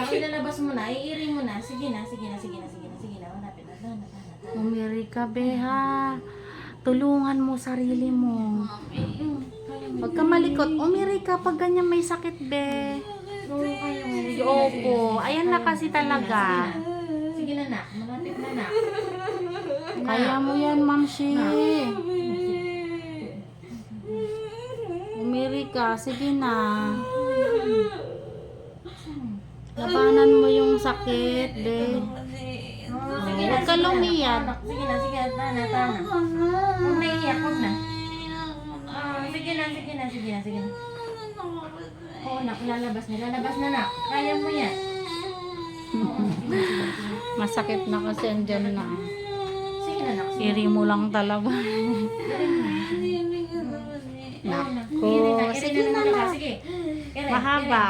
lang, ilalabas mo na, iiri mo na. Sige na. Malapit na. Umiri ka, Beha. Tulungan mo sarili mo. Huwag ka malikot. Umiri ka pag ganyan may sakit, Be. Opo. Ayan na kasi talaga. Sige na, nak. Malapit na, nak. Kaya mo yan, Ma'am Shi. Umiri ka. Sige na. Labanan mo yung sakit, Be. Huwag ka lumiyan. Sige na. Tana. Huwag na iiyak, huwag na. Sige na. Oo, nak. Lalabas na, nak. Kaya mo yan. Masakit na kasi andyan na. Sige na, nak. Iri mo lang talaga. Sige na. Sige. Mahaba.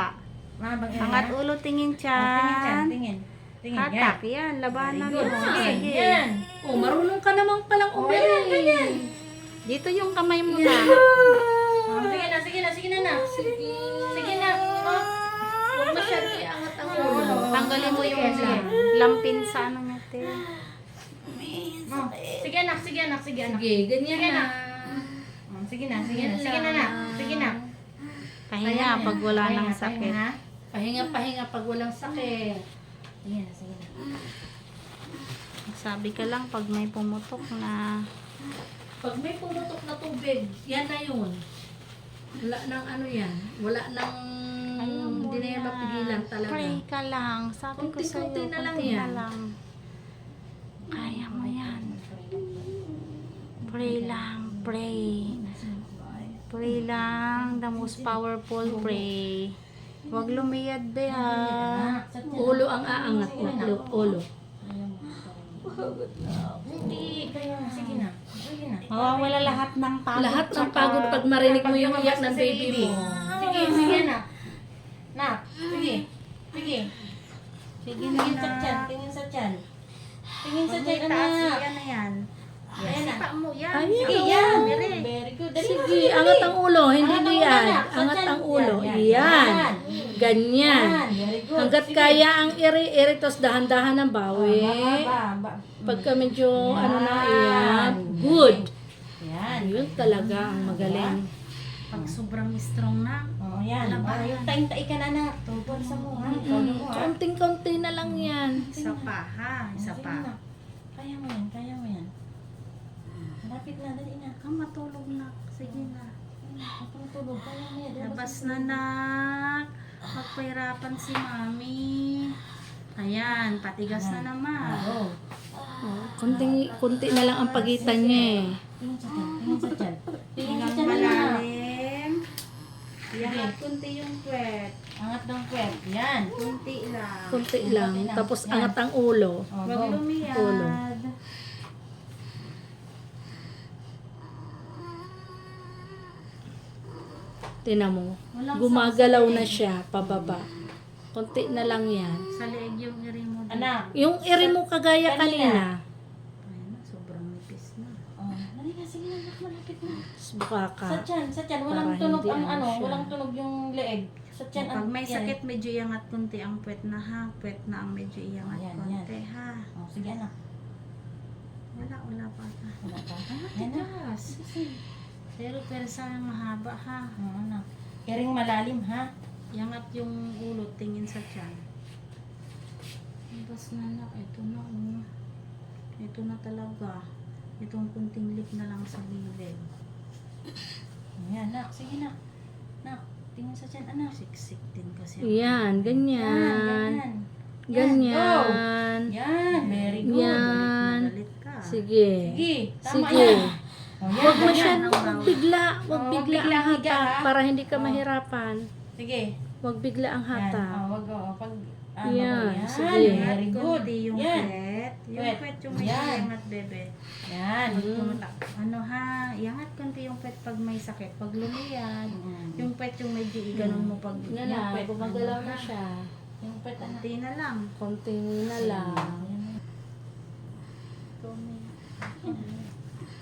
Mahabang Angat ulo, tingin tiyan. Tingin. Hatak, yan. Labanan mo. Sige. Yan. Oh, marunong ka namang palang umiri. Dito yung kamay mo na. Sige na. Sige na. Huwag masyado iangat ang ulo. Tanggalin mo yung lampin sa ano niya, te. Sige anak. Sige, ganyan na. Sige na. Pahinga pag wala nang sakit. Pahinga pag walang sakit. Sige na. Sabi ka lang pag may pumutok na. Pag may pumutok na tubig, yan na yun. Wala nang ano yan. Wala nang hindi na yan mapigilan talaga. Pray ka lang. Sabi ko sa'yo, Kunti-kunti na lang kunti yan. na lang. Kaya mo yan. Pray lang. Pray lang. The most powerful pray. Huwag lumiyad, be, ha. Ulo ang aangat. Ulo. Hindi. Sige na. Mawawala lahat ng pagod. Lahat ng pagod pag marinig mo yung iyak ng baby mo. Sige na. Nak. Sige. Sige na. Tingin sa tiyan. Tingin sa Pag tiyan, may taas, anak. yan na yan. Ayan na. Sipa mo yan. Ay, Sige, yan. Very good. Dali Sige, angat ang ulo. Hindi Angat ang yan. ulo, anak. Sa Angat tiyan. ang ulo. Yan. Yan. Ganyan. Very good. Hanggat Sige. kaya ang iri-iri, tos dahan-dahan ng bawi. Ba. Pagka medyo Yan. ano na yan. Good. Yan. Yun talaga ang magaling. Pag sobrang strong na, Oh, yan. Taing-tai ka na, anak. Tungkol sa mo, ha? Todo mo, ha? Konting-konti na lang yan. isa pa, ha? Isa Sige pa. na. Kaya mo yan. Malapit na, dali na. Ka matulog na. Sige na. Ako natulog. Kaya mo yan. Labas na, nak. Magpahirapan si mami. Ayan, patigas na naman. Oh. Konti na lang ang pagitan niya eh. Tingin sa tiyan. Tingin sa tiyan. Tingin sa Hingang tiyan, anak. malalim. Iangat kunti yung kwet. Angat ng kwet. Yan. Kunti lang. Konti lang. Konti lang. Tapos Yan. angat ang ulo. Oh, Huwag go. lumiyad. Ulo. Tinan mo. Walang Gumagalaw na siya pababa. Konti na lang yan. Sa leeg yung iri mo dito. Anak. Yung iri mo kagaya kanina. Ayun na, sobrang nipis na. Oh, dali na. Sige na, anak. Malapit na. Buka ka. Sa tiyan. Walang Para tunog hindi ang ano siya. walang tunog yung leeg. Sa tiyan. Pag may yan. sakit, medyo iangat kunti ang puwet na, ha? Puwet na ang medyo iangat Ayan, kunti, ha? Oh, sige, anak. Wala pa. Wala pa. Ay, Yan na. matigas. Pero sayang mahaba, ha? Oh, anak. Iring malalim, ha? Iangat yung ulo, tingin sa tiyan. Tapos na, nak. Ito na, oh. Ito na talaga. Itong kunting lip na lang sa gilid. Ayan, nak. Sige, nak. Nak, tingin sa tiyan, anak. Siksik din kasi. Yan, ganyan. Yan. Ganyan. Yan, very good. Yan. Galit ka. Sige. Sige, tama Sige. yan. Oh, yan, Huwag ganyan. masyadong huwag bigla. Huwag Oh, bigla bigla ang higa, hatak ha? para hindi ka Oh. mahirapan. Sige. Huwag bigla ang Yan. hatak. Oh, wag, oh, pag, Yan, yan. sige. Very good. Kunti yung Yan. puwet. Yung Puwet. puwet yung may Yan. iangat, bebe. Yan. Ano ha, iangat kunti yung puwet pag may sakit. Pag lumiyad, Mm. yung puwet yung medyo iganon mo pag Yan na, puwet, gumagalaw ano, na ha? siya. Yung pet, anak. Kunti na lang. Konti na lang.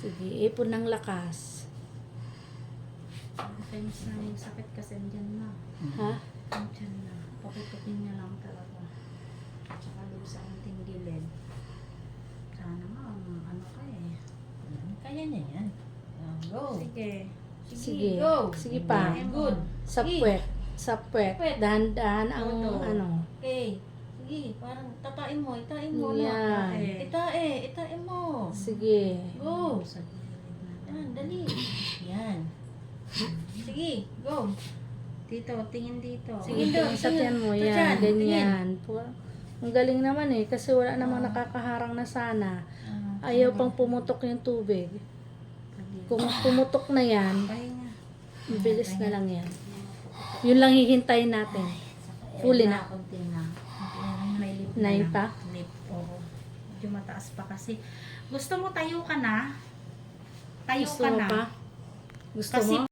Sige, ipon ng lakas. Sometimes na yung sakit kasi andyan na. Ha? Andyan na. Pakutukin niya lang talaga. Tsaka doon sa ating gilid. Sana nga, ano ka eh. Kaya na yan. Go. Sige. Sige. Go. Sige pa. Good. Sa Sige. puwet. Sa puwet. Puwet. Dahan-dahan ang Oo. ano. Okay. Sige, parang tatain mo. Itain mo. Yan. Itain mo. Sige. Go. Sa gilid na. Yan, dali. Yan. Sige, go. Dito, tingin dito. Sige, doon. Sa tiyan mo. Ito Yan. dyan, Ganyan. Ang galing naman eh. Kasi wala namang nakakaharang na sana. Ayaw pang pumutok yung tubig. Kung pumutok na yan, Pahinga. bilis na lang yan. Yun lang hihintayin natin. Huli na. Konti na. May lip na Nine lang. pa? Lip, oo. Medyo mataas pa kasi. Gusto mo tayo ka na? Tayo Gusto ka mo na. pa? Gusto Kasi mo?